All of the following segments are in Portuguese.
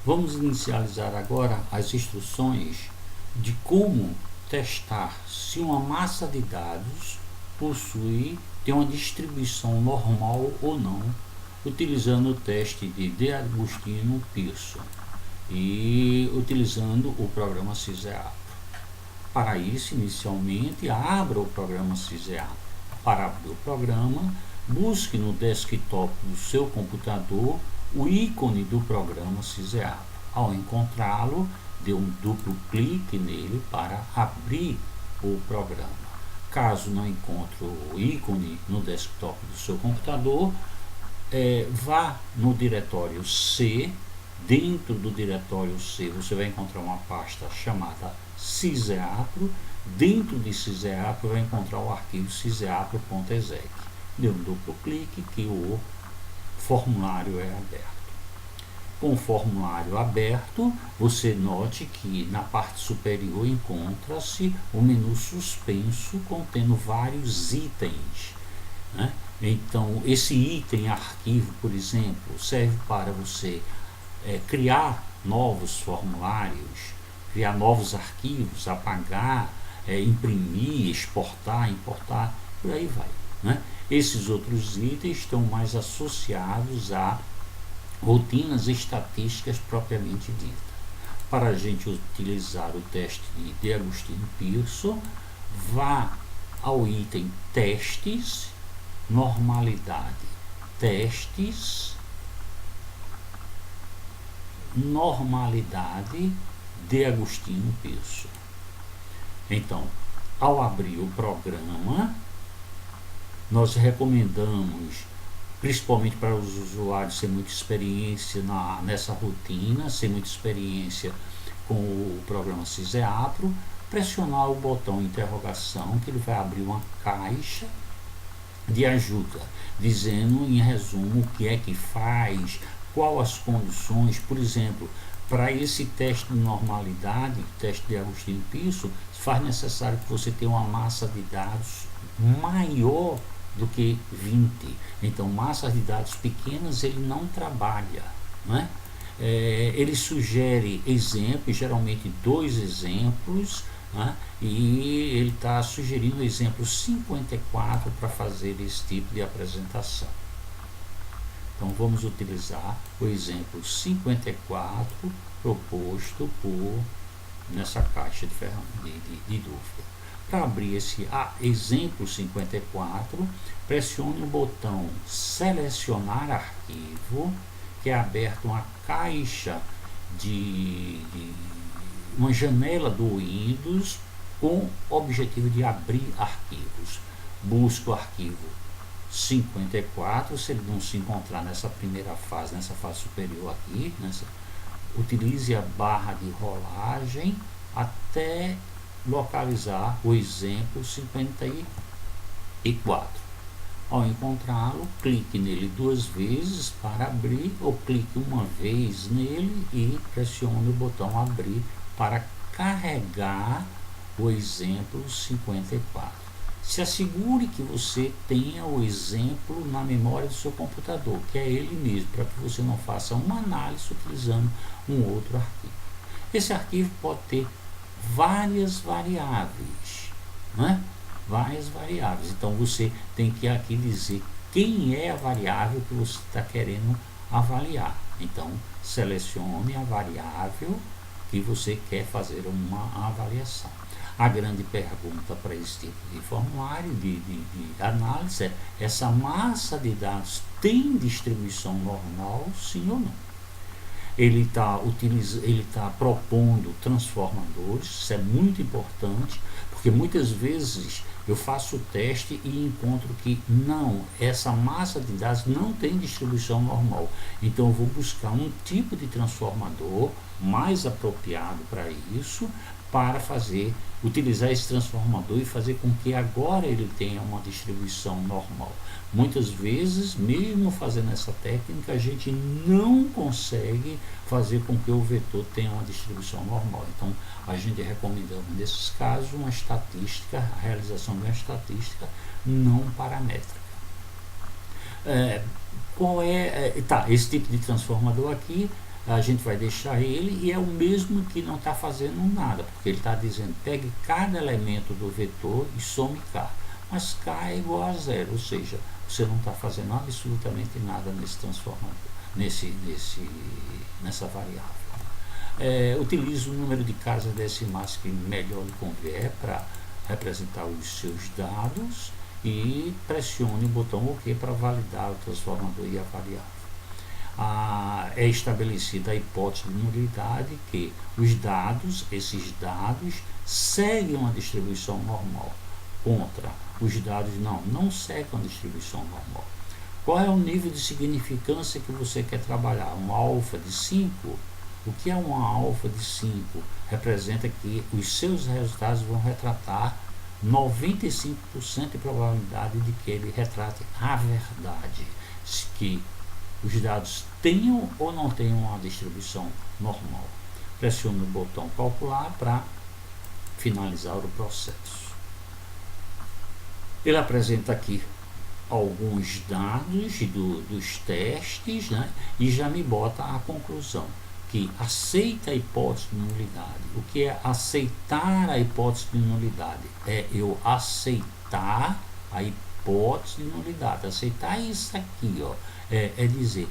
Vamos inicializar agora as instruções de como testar se uma massa de dados tem uma distribuição normal ou não, utilizando o teste de D'Agostino-Pearson e utilizando o programa SysEAPRO. Para isso, inicialmente, abra o programa SysEAPRO. Para abrir o programa, busque no desktop do seu computador o ícone do programa SysEAPRO. Ao encontrá-lo, dê um duplo clique nele para abrir o programa. Caso não encontre o ícone no desktop do seu computador, vá no diretório C. Dentro do diretório C você vai encontrar uma pasta chamada SysEAPRO. Dentro de SysEAPRO vai encontrar o arquivo syseapro.exec. Dê um duplo clique que o formulário é aberto. Com o formulário aberto, você note que na parte superior encontra-se o menu suspenso contendo vários itens, né? Então, esse item arquivo, por exemplo, serve para você criar novos formulários, criar novos arquivos, apagar, imprimir, exportar, importar, por aí vai, né? Esses outros itens estão mais associados a rotinas estatísticas propriamente dita. Para a gente utilizar o teste de D'Agostino-Pearson, vá ao item testes, normalidade, testes, normalidade D'Agostino-Pearson. Então, ao abrir o programa, nós recomendamos, principalmente para os usuários sem muita experiência nessa rotina, sem muita experiência com o programa SysEAPRO, pressionar o botão interrogação, que ele vai abrir uma caixa de ajuda, dizendo em resumo o que é que faz, quais as condições. Por exemplo, para esse teste de normalidade, teste de D'Agostino-Pearson, faz necessário que você tenha uma massa de dados maior do que 20. Então, massas de dados pequenas ele não trabalha, né? Ele sugere exemplos, geralmente 2 exemplos, né? E ele está sugerindo o exemplo 54 para fazer esse tipo de apresentação. Então, vamos utilizar o exemplo 54 proposto nessa caixa de dúvida. Para abrir esse exemplo 54, pressione o botão selecionar arquivo, que é aberto uma caixa uma janela do Windows com o objetivo de abrir arquivos. Busque o arquivo 54, se ele não se encontrar nessa primeira fase, nessa fase superior aqui, utilize a barra de rolagem até localizar o exemplo 54. Ao encontrá-lo, clique nele 2 vezes para abrir, ou clique uma vez nele e pressione o botão abrir para carregar o exemplo 54. Se assegure que você tenha o exemplo na memória do seu computador, que é ele mesmo, para que você não faça uma análise utilizando um outro arquivo. Esse arquivo pode ter várias variáveis, né? Várias variáveis. Então você tem que aqui dizer quem é a variável que você está querendo avaliar. Então selecione a variável que você quer fazer uma avaliação. A grande pergunta para esse tipo de formulário de análise é: essa massa de dados tem distribuição normal, sim ou não? Ele está propondo transformadores. Isso é muito importante, porque muitas vezes eu faço o teste e encontro que não, essa massa de dados não tem distribuição normal. Então eu vou buscar um tipo de transformador mais apropriado para isso, para utilizar esse transformador e fazer com que agora ele tenha uma distribuição normal. Muitas vezes, mesmo fazendo essa técnica, a gente não consegue fazer com que o vetor tenha uma distribuição normal. Então, a gente recomenda, nesses casos, a realização de uma estatística não paramétrica. Esse tipo de transformador aqui a gente vai deixar ele, e é o mesmo que não está fazendo nada, porque ele está dizendo, pegue cada elemento do vetor e some k. Mas k é igual a zero, ou seja, você não está fazendo absolutamente nada nesse transformador, nessa variável. Utilize o número de casas decimais que melhor lhe convier para representar os seus dados e pressione o botão OK para validar o transformador e a variável. É estabelecida a hipótese de nulidade que esses dados seguem uma distribuição normal, contra os dados não seguem uma distribuição normal. Qual é o nível de significância que você quer trabalhar? Um alfa de 5? O que é uma alfa de 5? Representa que os seus resultados vão retratar 95% de probabilidade de que ele retrate a verdade, que os dados tenham ou não tenham uma distribuição normal. Pressione o botão calcular para finalizar o processo. Ele apresenta aqui alguns dados dos testes, né, e já me bota a conclusão, que aceita a hipótese de nulidade. O que é aceitar a hipótese de nulidade? É eu aceitar a hipótese de nulidade. Aceitar isso aqui, ó, é dizer,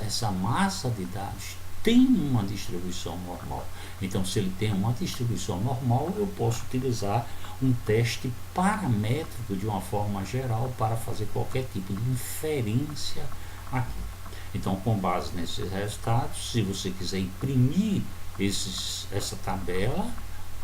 essa massa de dados tem uma distribuição normal. Então, se ele tem uma distribuição normal, eu posso utilizar um teste paramétrico de uma forma geral para fazer qualquer tipo de inferência aqui. Então, com base nesses resultados, se você quiser imprimir essa tabela,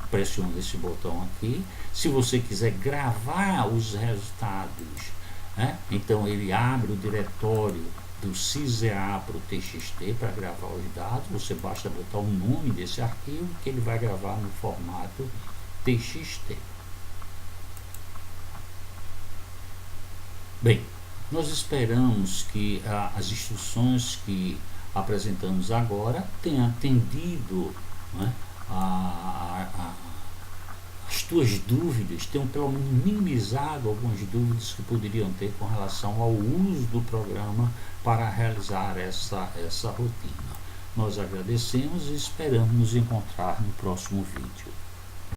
pressione esse botão aqui. Se você quiser gravar os resultados, né, então ele abre o diretório do SysEA para o TXT para gravar os dados. Você basta botar o nome desse arquivo que ele vai gravar no formato TXT. Bem, nós esperamos que as instruções que apresentamos agora tenham atendido, né, as tuas dúvidas, tenham pelo menos minimizado algumas dúvidas que poderiam ter com relação ao uso do programa para realizar essa rotina. Nós agradecemos e esperamos nos encontrar no próximo vídeo.